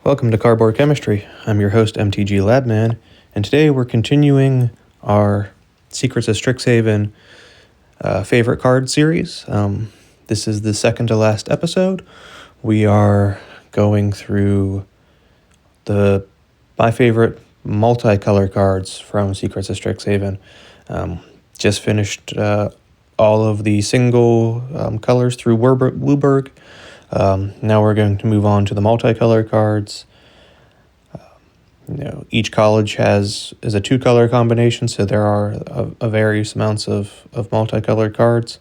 Welcome to Cardboard Chemistry. I'm your host, MTG Labman, and today we're continuing our Secrets of Strixhaven favorite card series. This is the second to last episode. We are going through my favorite multicolor cards from Secrets of Strixhaven. Just finished all of the single colors through Wooburg. Now we're going to move on to the multicolor cards. Each college is a two-color combination, so there are a various amounts of multicolored cards.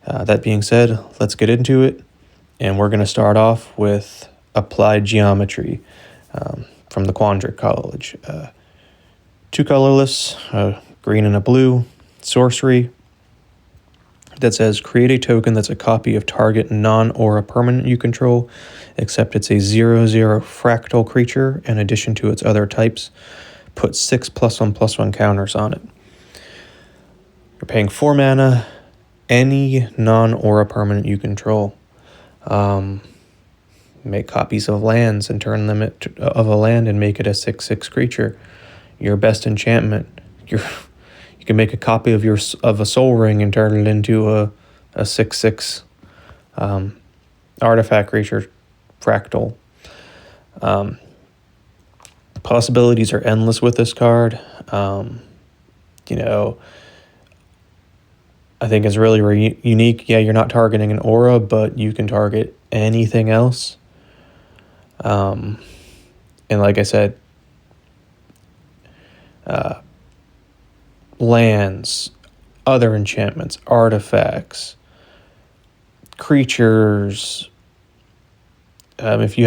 That being said, let's get into it, and we're going to start off with Applied Geometry from the Quandric College. Two colorless, green and a blue, sorcery, that says create a token that's a copy of target non-aura permanent you control, except it's a 0/0 fractal creature in addition to its other types. Put 6 +1/+1 counters on it. You're paying 4 mana, any non-aura permanent you control. Make copies of lands and turn them of a land and make it a 6/6 creature. Your best enchantment. You can make a copy of a Soul Ring and turn it into a 6/6 artifact creature, fractal. Possibilities are endless with this card. I think it's really unique. Yeah, you're not targeting an aura, but you can target anything else. And like I said, lands, other enchantments, artifacts, creatures. If you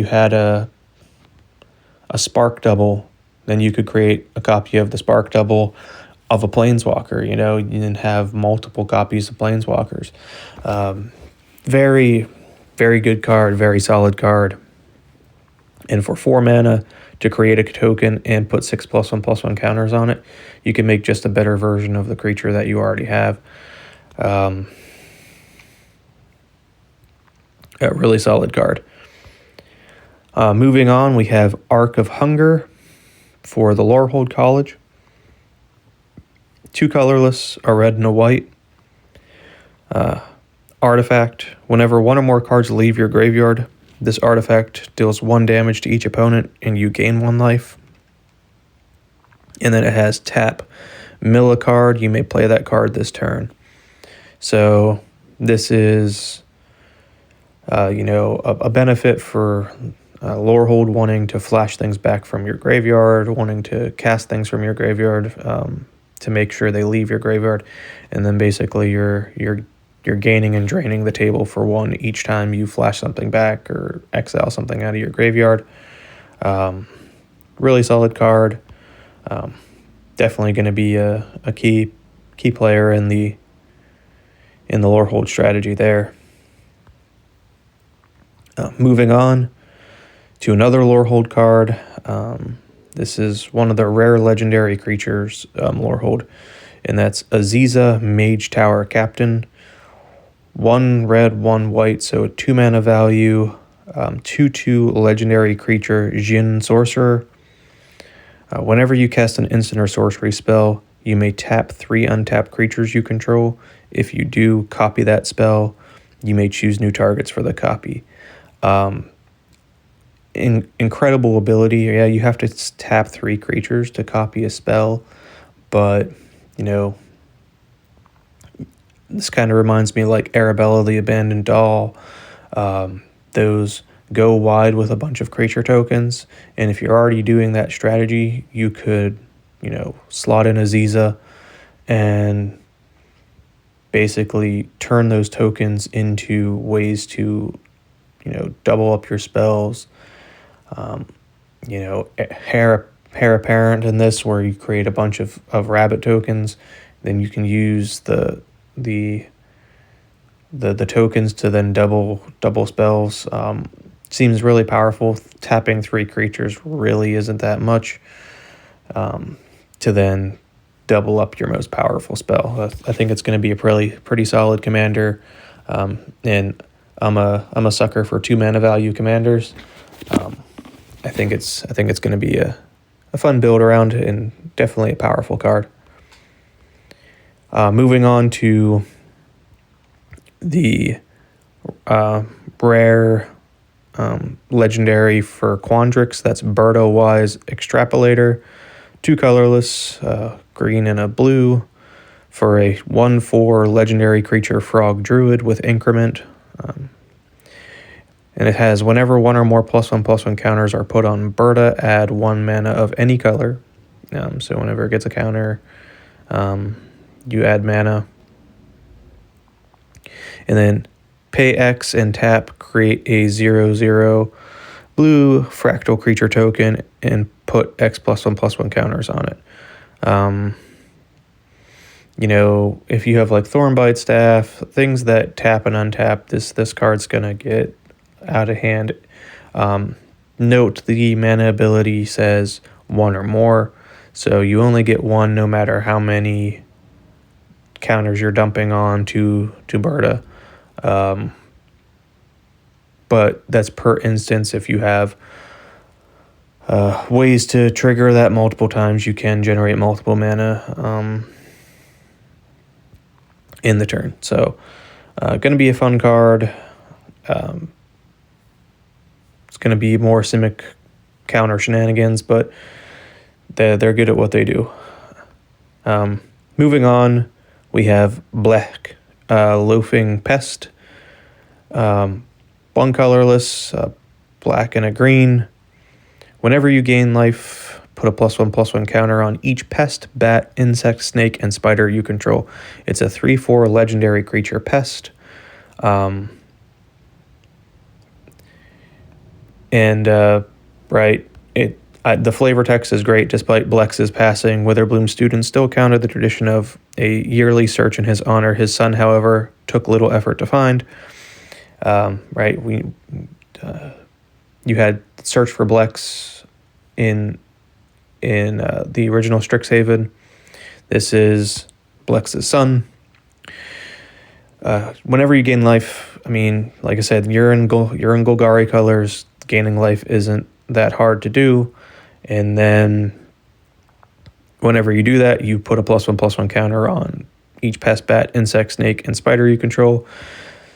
had a spark double, then you could create a copy of the spark double of a planeswalker. You didn't have multiple copies of planeswalkers. Very, very good card, very solid card. And for 4 mana to create a token and put 6 +1/+1 counters on it, you can make just a better version of the creature that you already have. A really solid card. Moving on, we have Arc of Hunger for the Lorehold College. 2 colorless, a red and a white. Artifact. Whenever one or more cards leave your graveyard, this artifact deals 1 damage to each opponent and you gain 1 life. And then it has tap. Mill a card, you may play that card this turn. So this is a benefit for Lorehold wanting to flash things back from your graveyard, wanting to cast things from your graveyard to make sure they leave your graveyard. And then basically you're gaining and draining the table for 1 each time you flash something back or exile something out of your graveyard. Really solid card. Definitely going to be a key player in the Lorehold strategy there. Moving on to another Lorehold card. This is one of the rare legendary creatures, Lorehold, and that's Aziza, Mage Tower Captain. 1 red, 1 white, so a 2 mana value, 2/2 legendary creature, Jin Sorcerer. Whenever you cast an instant or sorcery spell, you may tap 3 untapped creatures you control. If you do copy that spell, you may choose new targets for the copy. Incredible ability. Yeah, you have to tap 3 creatures to copy a spell, but this kind of reminds me like Arabella the Abandoned Doll. Those go wide with a bunch of creature tokens, and if you're already doing that strategy, you could, slot in Aziza and basically turn those tokens into ways to, double up your spells. Heir Apparent in this, where you create a bunch of rabbit tokens, then you can use the tokens to then double spells. Seems really powerful. Tapping 3 creatures really isn't that much to then double up your most powerful spell. I think it's going to be a pretty solid commander, and I'm a sucker for 2 mana value commanders. I think it's going to be a fun build around and definitely a powerful card. Moving on to the rare legendary for Quandrix, that's Birdo Wise Extrapolator, 2 colorless, green and a blue, for a 1/4 legendary creature frog druid with increment. And it has whenever 1 or more +1/+1 counters are put on Birda, add 1 mana of any color. So whenever it gets a counter, you add mana. And then pay X and tap, create a 0/0 blue fractal creature token and put X +1/+1 counters on it. If you have like Thornbite Staff, things that tap and untap, this card's gonna get out of hand. Note the mana ability says 1 or more, so you only get 1 no matter how many counters you're dumping on to Birda. But that's per instance. If you have ways to trigger that multiple times, you can generate multiple mana in the turn. So going to be a fun card. It's going to be more Simic counter shenanigans, but they're good at what they do. Moving on, we have Black Loafing Pest. 1 colorless, black and a green. Whenever you gain life, put a +1/+1 counter on each pest, bat, insect, snake, and spider you control. It's a 3/4 legendary creature pest. The flavor text is great. Despite Blex's passing, Witherbloom students still counted the tradition of a yearly search in his honor. His son, however, took little effort to find. You had search for Blex in the original Strixhaven. This is Blex's son. Whenever you gain life, like I said, you're in Golgari colors. Gaining life isn't that hard to do, and then whenever you do that, you put a +1/+1 counter on each pest, bat, insect, snake, and spider you control.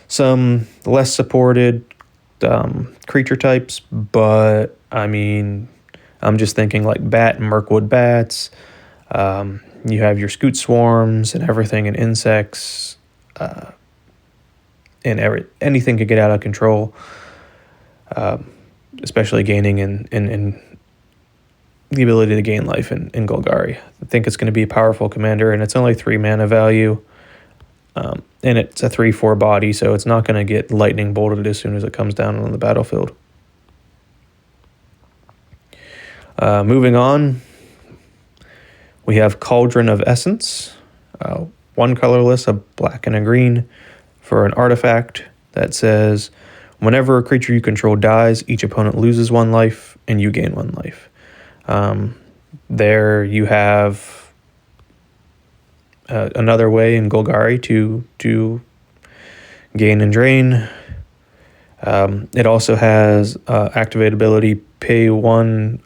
Some less supported creature types, but I'm just thinking like bat and Mirkwood bats. You have your Scoot Swarms and everything, and insects, and anything could get out of control, especially gaining in the ability to gain life in Golgari. I think it's going to be a powerful commander, and it's only 3 mana value. And it's a 3/4 body, so it's not going to get lightning bolted as soon as it comes down on the battlefield. Moving on, we have Cauldron of Essence. 1 colorless, a black and a green, for an artifact that says, whenever a creature you control dies, each opponent loses 1 life and you gain 1 life. There you have another way in Golgari to gain and drain. It also has activate ability, pay 1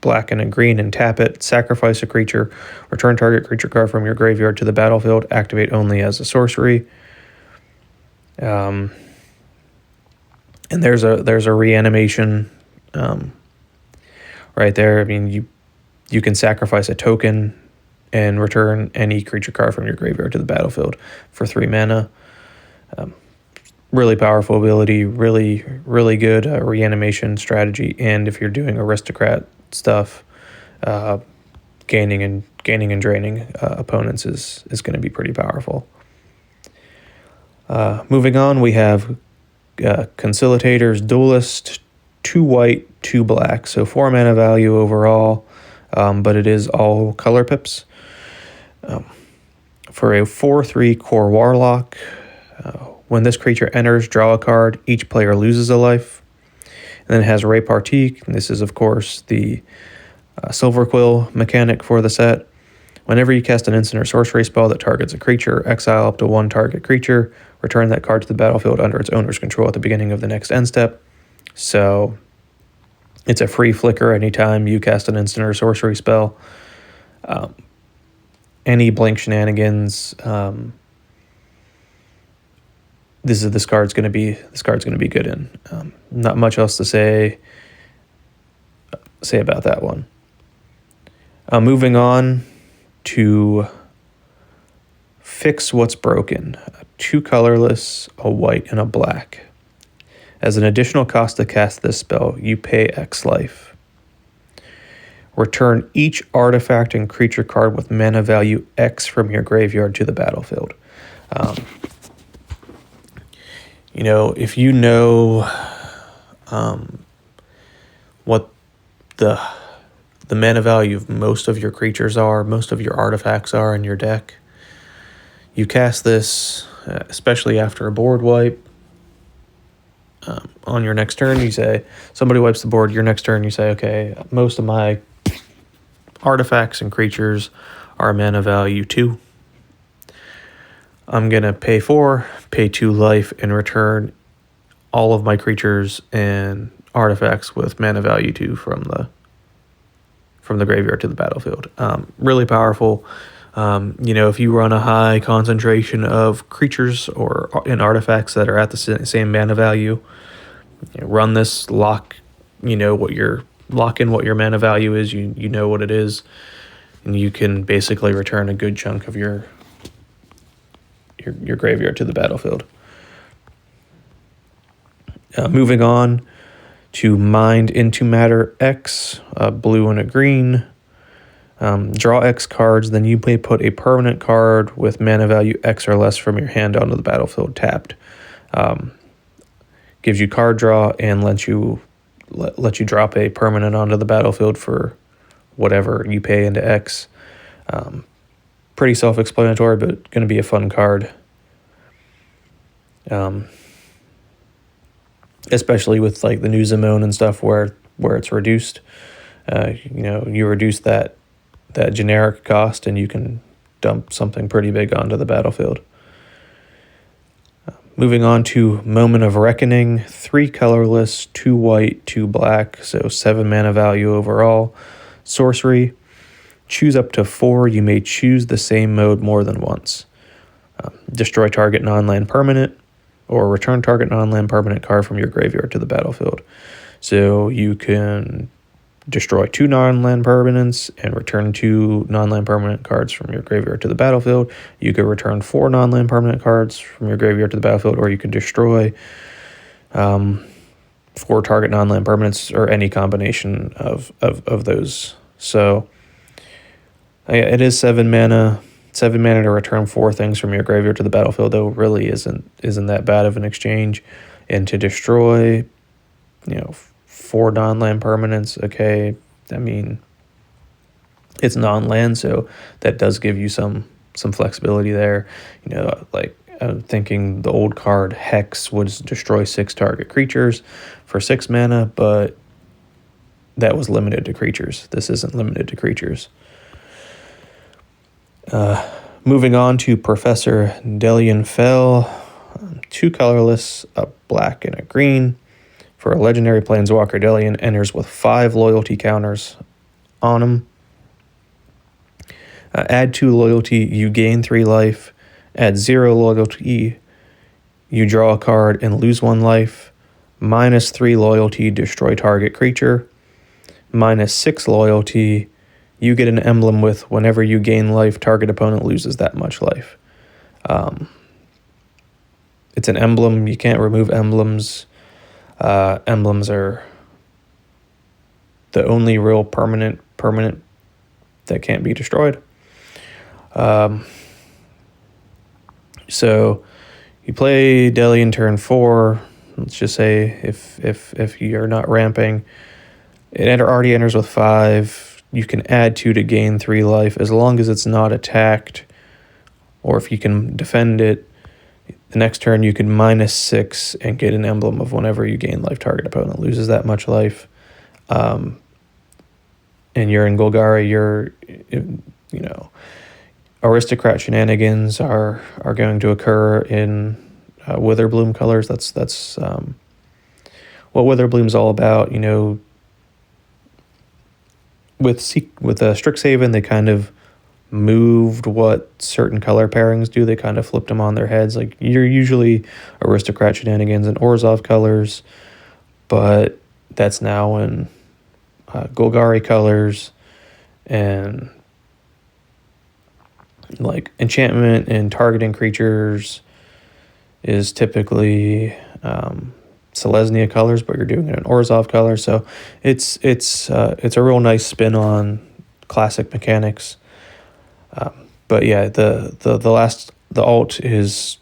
black and a green and tap it, sacrifice a creature, return target creature card from your graveyard to the battlefield, activate only as a sorcery. And there's a reanimation right there. You can sacrifice a token and return any creature card from your graveyard to the battlefield for 3 mana. Really powerful ability, really, really good reanimation strategy. And if you're doing aristocrat stuff, gaining and draining opponents is going to be pretty powerful. Moving on, we have Conciliator's Duelist, 2 white, 2 black, so 4 mana value overall, but it is all color pips. For a 4/3 core warlock, when this creature enters, draw a card, each player loses a life. And then it has Repartie, and this is of course the Silver Quill mechanic for the set. Whenever you cast an instant or sorcery spell that targets a creature, exile up to one target creature, return that card to the battlefield under its owner's control at the beginning of the next end step. So it's a free flicker anytime you cast an instant or sorcery spell. Any blink shenanigans, this card's going to be good in. Not much else to say about that one. Moving on to Fix What's Broken. 2 colorless, a white, and a black. As an additional cost to cast this spell, you pay X life. Return each artifact and creature card with mana value X from your graveyard to the battlefield. If you know what the mana value of most of your creatures are, most of your artifacts are in your deck, you cast this, especially after a board wipe. On your next turn, you say, somebody wipes the board, your next turn you say, okay, most of my artifacts and creatures are mana value 2. I'm going to pay 4, pay 2 life, and return all of my creatures and artifacts with mana value 2 from the graveyard to the battlefield. Really powerful. If you run a high concentration of creatures and artifacts that are at the same mana value, run this, lock in what your mana value is. You know what it is, and you can basically return a good chunk of your graveyard to the battlefield. Moving on to Mind into Matter X, a blue and a green. Draw X cards, then you may put a permanent card with mana value X or less from your hand onto the battlefield tapped. Gives you card draw and lets you drop a permanent onto the battlefield for whatever you pay into X. Pretty self-explanatory, but going to be a fun card. Especially with like the new Zimone and stuff where it's reduced. You reduce that generic cost and you can dump something pretty big onto the battlefield. Moving on to Moment of Reckoning, 3 colorless, 2 white, 2 black, so 7 mana value overall. Sorcery, choose up to 4. You may choose the same mode more than once. Destroy target non-land permanent, or return target non-land permanent card from your graveyard to the battlefield. So you can destroy 2 non-land permanents and return 2 non-land permanent cards from your graveyard to the battlefield. You could return 4 non-land permanent cards from your graveyard to the battlefield, or you could destroy 4 target non-land permanents, or any combination of those. So it is 7 mana. 7 mana to return 4 things from your graveyard to the battlefield, though really isn't that bad of an exchange. And to destroy, 4 non-land permanents, okay, I mean, it's non-land, so that does give you some flexibility there. Like I'm thinking the old card Hex would destroy 6 target creatures for 6 mana, but that was limited to creatures. This isn't limited to creatures. Moving on to Professor Delian Fell, 2 colorless, a black and a green. For a legendary planeswalker, Delian enters with 5 loyalty counters on him. Add 2 loyalty, you gain 3 life. Add 0 loyalty, you draw a card and lose 1 life. -3 loyalty, destroy target creature. -6 loyalty, you get an emblem with whenever you gain life, target opponent loses that much life. It's an emblem. You can't remove emblems. Emblems are the only real permanent that can't be destroyed. So you play Delian turn 4. Let's just say if you're not ramping, it already enters with 5. You can add 2 to gain 3 life as long as it's not attacked, or if you can defend it. The next turn you can -6 and get an emblem of whenever you gain life, target opponent loses that much life. And you're in Golgari, you know, aristocrat shenanigans are going to occur in Witherbloom colors. That's what Witherbloom's all about. You know, with Strixhaven, they kind of moved what certain color pairings do. They kind of flipped them on their heads. Like, you're usually aristocrat shenanigans and Orzhov colors, but that's now in Golgari colors, and like enchantment and targeting creatures is typically Selesnya colors, but you're doing it in Orzhov colors. So it's a real nice spin on classic mechanics. But yeah, the alt is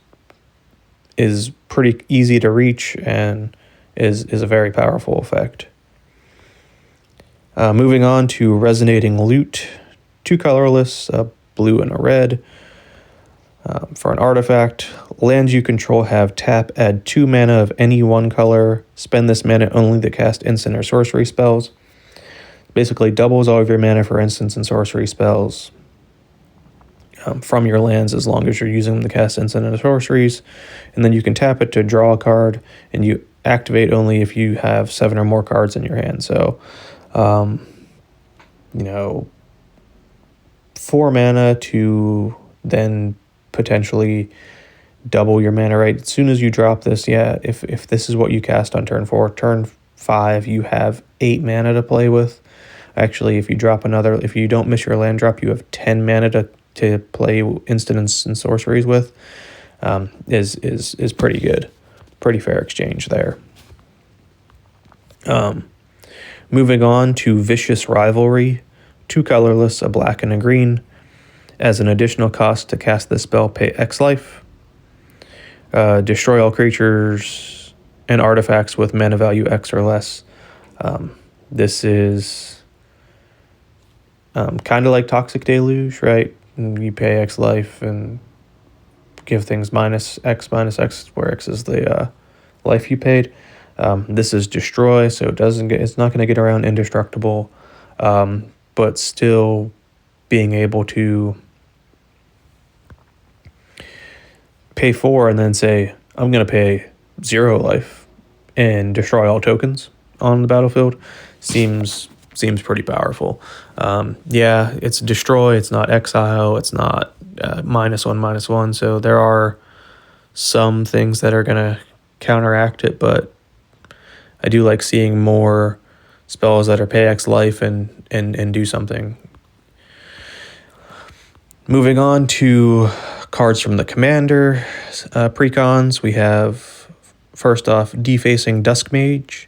pretty easy to reach and is a very powerful effect. Moving on to Resonating Loot, 2 colorless, a blue and a red. For an artifact, lands you control have tap, add 2 mana of any one color, spend this mana only to cast instant or sorcery spells. Basically doubles all of your mana for instants and sorcery spells from your lands, as long as you're using them to cast instant and sorceries. And then you can tap it to draw a card, and you activate only if you have 7 or more cards in your hand. So, 4 mana to then potentially double your mana rate. As soon as you drop this, if this is what you cast on turn 4, turn 5, you have 8 mana to play with. Actually, if you don't miss your land drop, you have 10 mana to play instants and sorceries with. Is pretty good. Pretty fair exchange there. Moving on to Vicious Rivalry, 2 colorless, a black and a green. As an additional cost to cast this spell, pay X life. Destroy all creatures and artifacts with mana value X or less. This is kind of like Toxic Deluge, right? You pay X life and give things -X, where X is the life you paid. This is destroy, so it's not going to get around indestructible, but still being able to pay 4 and then say, I'm going to pay 0 life and destroy all tokens on the battlefield seems pretty powerful. It's destroy, it's not exile, it's not -1/-1, so there are some things that are going to counteract it, but I do like seeing more spells that are pay X life and do something. Moving on to cards from the Commander precons, we have, first off, Defacing Duskmage,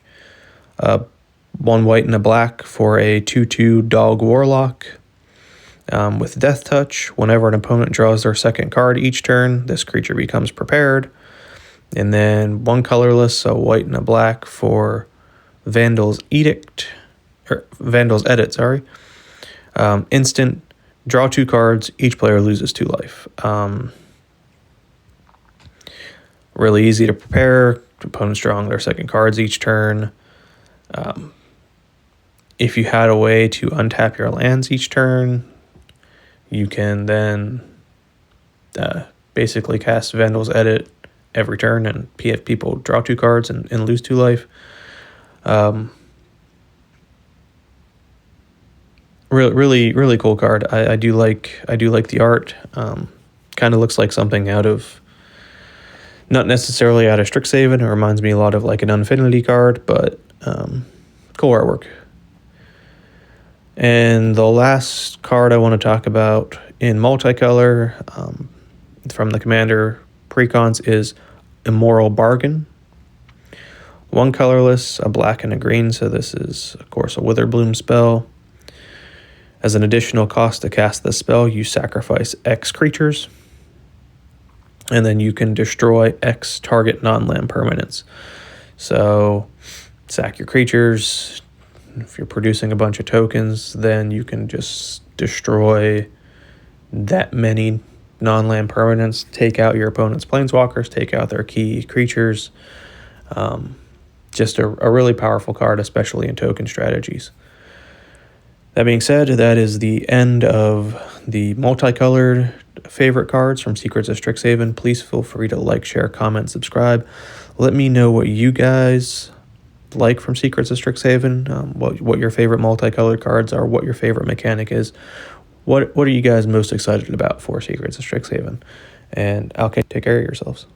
1 white and a black for a 2/2 dog warlock. With Death Touch, whenever an opponent draws their second card each turn, this creature becomes prepared. And then 1 colorless, a white and a black for Vandal's Edit, instant, draw 2 cards, each player loses 2 life. Really easy to prepare, opponents drawing their second cards each turn. If you had a way to untap your lands each turn, you can then basically cast Vandal's Edit every turn and PF people draw 2 cards and lose 2 life. Really cool card. I do like the art. Kind of looks like something out of, not necessarily out of Strixhaven. It reminds me a lot of like an Infinity card, but cool artwork. And the last card I want to talk about in multicolor from the Commander precons is Immoral Bargain. 1 colorless, a black and a green, so this is, of course, a Witherbloom spell. As an additional cost to cast this spell, you sacrifice X creatures, and then you can destroy X target non-land permanents. So sack your creatures. If you're producing a bunch of tokens, then you can just destroy that many non-land permanents, take out your opponent's planeswalkers, take out their key creatures. Just a really powerful card, especially in token strategies. That being said, that is the end of the multicolored favorite cards from Secrets of Strixhaven. Please feel free to like, share, comment, subscribe. Let me know what you guys like from Secrets of Strixhaven, what your favorite multicolored cards are, what your favorite mechanic is. What are you guys most excited about for Secrets of Strixhaven? And okay, take care of yourselves.